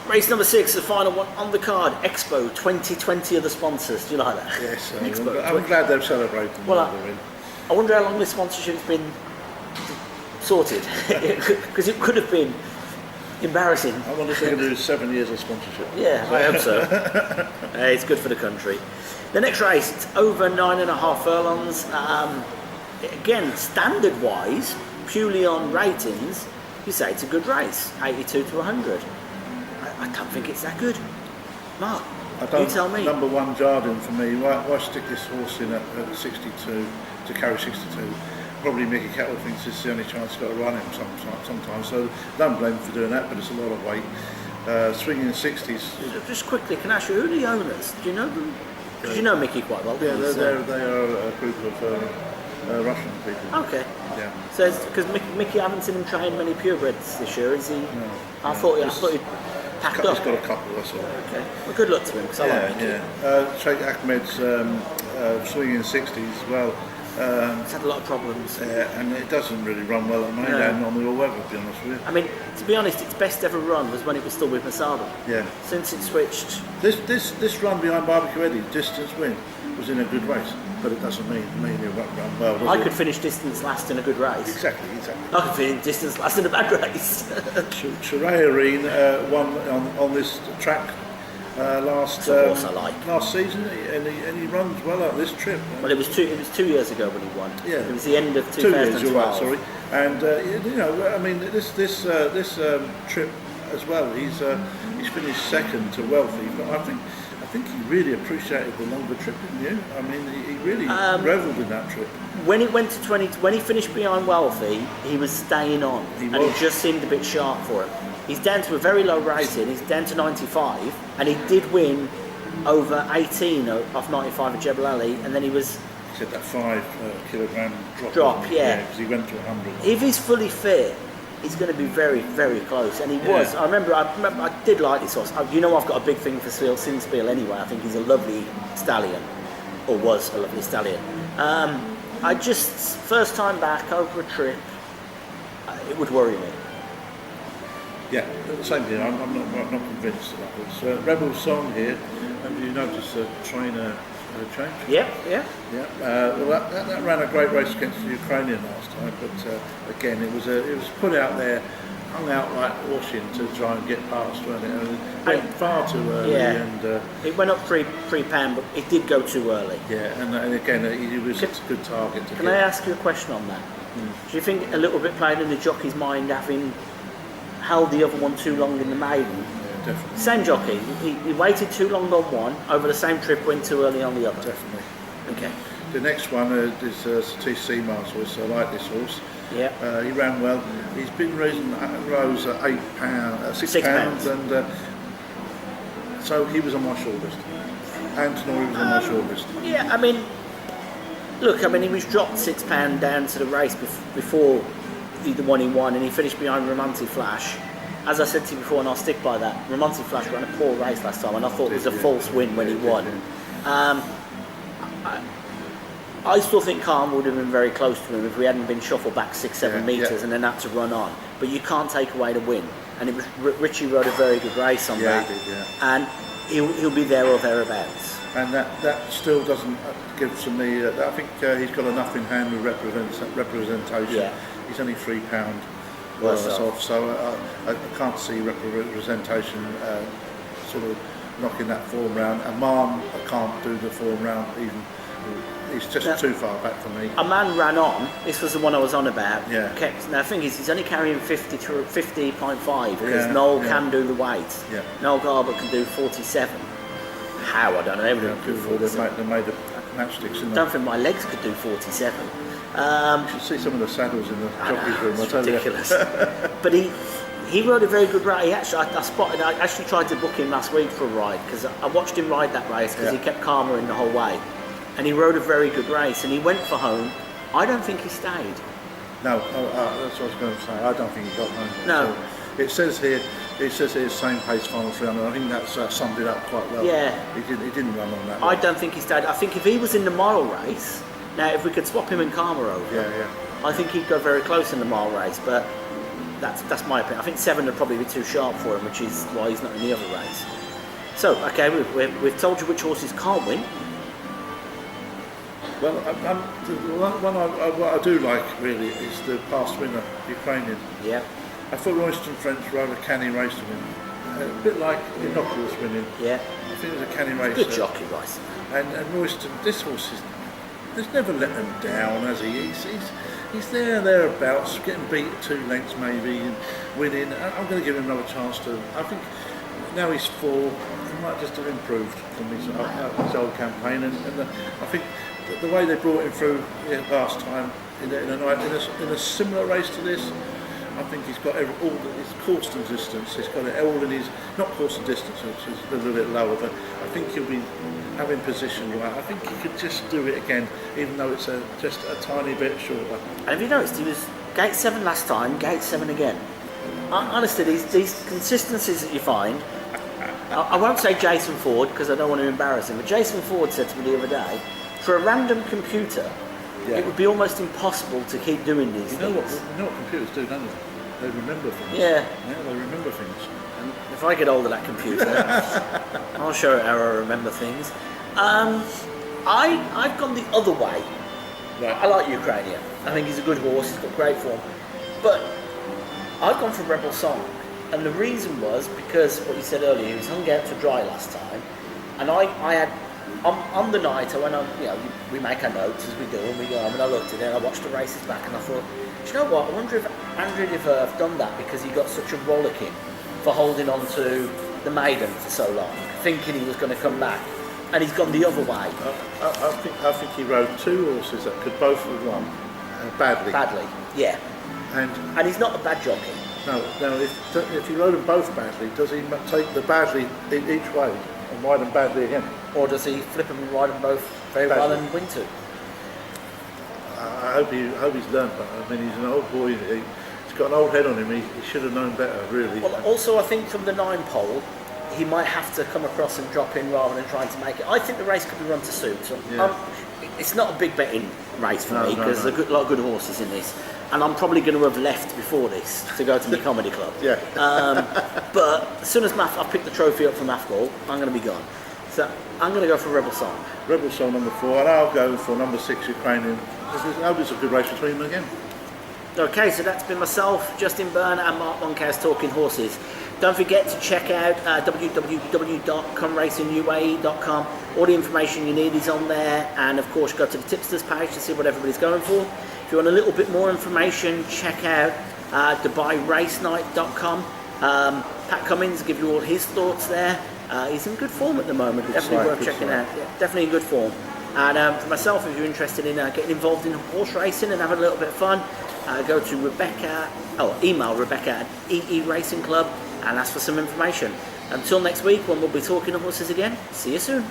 Race number 6, the final one on the card. Expo 2020 are the sponsors. Do you like that? Yes, Expo. I'm glad they've celebrated. Well, I wonder how long this sponsorship's been sorted, because it could have been embarrassing. I wonder if they're going to do 7 years of sponsorship. Yeah, I hope so. It's good for the country. The next race, it's over 9.5 furlongs. Again, standard-wise, purely on ratings, you say it's a good race, 82 to 100. I don't think it's that good. Mark, you tell me. Number 1 Jardin for me. Why stick this horse in at 62 to carry 62? Probably Mickey Kettle thinks it's the only chance he's got to run him sometimes. So don't blame him for doing that, but it's a lot of weight. Swinging 60s. Just quickly, can I ask you, who are the owners? Do you know them? Because you know Mickey quite well. Yeah, they are a group of Russian people. Okay. Yeah. So because Mickey, I haven't seen him train many purebreds this year, is he? No. I thought he'd packed up. He's got a couple, that's all. Okay. Well, good luck to him, because I like Mickey. Yeah. Sheikh Ahmed's swinging 60s, well. He's had a lot of problems. And it doesn't really run well at Meydan on the all-weather, to be honest with you. I mean, to be honest, its best ever run was when it was still with Masada. Yeah. Since it switched. This run behind Barbecue Eddie, distance win, was in a good race, but it doesn't mean it won't run well, does I it? could finish distance last in a good race. Exactly. I could finish distance last in a bad race. Shirayareen won on this track last season, and he runs well out this trip. Well, it was 2 years ago when he won. Yeah, it was the end of 2012. 2 years, you're right, sorry. And I mean, this trip as well. He's finished second to Wealthy, but I think he really appreciated the longer trip, didn't you? I mean, he really revelled in that trip. When it went to when he finished behind Wealthy, he was staying on, and it just seemed a bit sharp for him. He's down to a very low rating. He's down to 95, and he did win over 18 off 95 at Jebel Ali, and then he was. He said that 5 kilogram drop, yeah, because he went to 100. If he's fully fit, he's going to be very, very close, and he was. I remember I did like this horse. I've got a big thing for Sinspiel anyway. I think he's a lovely stallion, or was a lovely stallion. I just first time back over a trip, it would worry me. Yeah, same here. I'm not convinced of that. It's Rebel Song here. Have you noticed the trainer change? Yeah. Well, that ran a great race against the Ukrainian last time, but again, it was put out there, hung out like horseshin to try and get past, wasn't it? And it went far too early, and it went up three pound, but it did go too early. Yeah, and again, it was a good target to get. Can I ask you a question on that? Do you think a little bit played in the jockey's mind having held the other one too long in the maiden? Yeah, definitely. Same jockey. He waited too long on one, over the same trip went too early on the other. Definitely. Okay. The next one is Satish Seamar's horse. I like this horse. Yeah. He ran well. He's been raising rows at £6, and so he was on my shortlist. Antonori was on my shortlist. Yeah, I mean, look, he was dropped £6 down to the race before the one he won, and he finished behind Romantic Flash. As I said to you before, and I'll stick by that, Romantic Flash ran a poor race last time, and I thought it was a false win when he won. I still think Khan would have been very close to him if we hadn't been shuffled back 6-7 metres and then had to run on. But you can't take away the win. And it was Richie rode a very good race on that. He did, and he'll be there or thereabouts. And that still doesn't give to me. I think he's got enough in hand with representation. Yeah. He's only £3 worse off, so I can't see representation sort of knocking that form round. Amman can't do the form round even. He's just too far back for me. Amman ran on. This was the one I was on about. Yeah. Now the thing is, he's only carrying 50.5 because Noel can do the weight. Yeah. Noel Garber can do 47. How? I don't know. They would do 47. They made the matchsticks. I don't think my legs could do 47. You should see some of the saddles in the jockey's room. It's ridiculous. But he rode a very good race. I actually tried to book him last week for a ride because I watched him ride that race because he kept calmer in the whole way. And he rode a very good race, and he went for home. I don't think he stayed. No, that's what I was going to say. I don't think he got home. No. So it says here, same pace final 300. I think that's summed it up quite well. Yeah. He didn't run on that. I don't think he stayed. I think if he was in the mile race, now if we could swap him and Karma over, I think he'd go very close in the mile race. But That's my opinion. I think 7 would probably be too sharp for him, which is why he's not in the other race. So, okay, we've told you which horses can't win. Well, what I do like really is the past winner, Ukrainian. Yeah. I thought Royston French rode a canny race to win. A bit like Innocuous winning. Yeah. I think it was a canny race. Good jockey, Rice. And Royston, this horse has never let them down, has he? He's thereabouts, getting beat 2 lengths maybe and winning. I'm going to give him another chance to. I think now he's 4, he might just have improved from his old campaign. And I think the way they brought him through last time in a similar race to this, I think he's got all his course and distance. He's got it all in his, not course and distance, which is a little bit lower, but I think he'll be having position right. I think he could just do it again, even though it's just a tiny bit shorter. And have you noticed he was gate 7 last time, gate 7 again? Honestly, these consistencies that you find, I won't say Jason Ford because I don't want to embarrass him, but Jason Ford said to me the other day, for a random computer, it would be almost impossible to keep doing these things. You know what computers do, don't they? They remember things. Yeah, they remember things. And if I get hold of that computer, I'll show it how I remember things. I've gone the other way. Right. I like Ukrainian. I think he's a good horse. He's got great form. But I've gone for Rebel Song, and the reason was because what you said earlier, he was hung out to dry last time, and I had. On the night, I went on, we make our notes as we do, and we go home, and I looked at it, and I watched the races back, and I thought, do you know what, I wonder if Andrew Devereux done that because he got such a rollicking for holding on to the Meydan for so long, thinking he was going to come back, and he's gone the other way. I think he rode 2 horses that could both have won, badly. Badly, yeah. And he's not a bad jockey. No, if he rode them both badly, does he take the badly each way and ride them badly again? Or does he flip them and ride them both very well and win 2? I hope he's learned that. I mean, he's an old boy. He's got an old head on him. He should have known better, really. Well, also, I think from the 9 pole, he might have to come across and drop in rather than trying to make it. I think the race could be run to suit. So it's not a big betting race for me because there's a lot of good horses in this. And I'm probably going to have left before this to go to the comedy club. Yeah. But as soon as I've picked the trophy up from Athgall, I'm going to be gone. So I'm going to go for Rebel Song. Rebel Song number 4, and I'll go for number 6, Ukrainian. I hope it's a good race between them again. Okay, so that's been myself, Justin Byrne, and Mark Moncas talking horses. Don't forget to check out www.comracinguae.com. All the information you need is on there, and of course go to the tipsters page to see what everybody's going for. If you want a little bit more information, check out DubaiRaceNight.com. Pat Cummins will give you all his thoughts there. He's in good form at the moment, definitely worth checking out. Yeah, definitely in good form. And for myself, if you're interested in getting involved in horse racing and having a little bit of fun, go to email Rebecca at EE Racing Club and ask for some information. Until next week, when we'll be talking horses again, see you soon.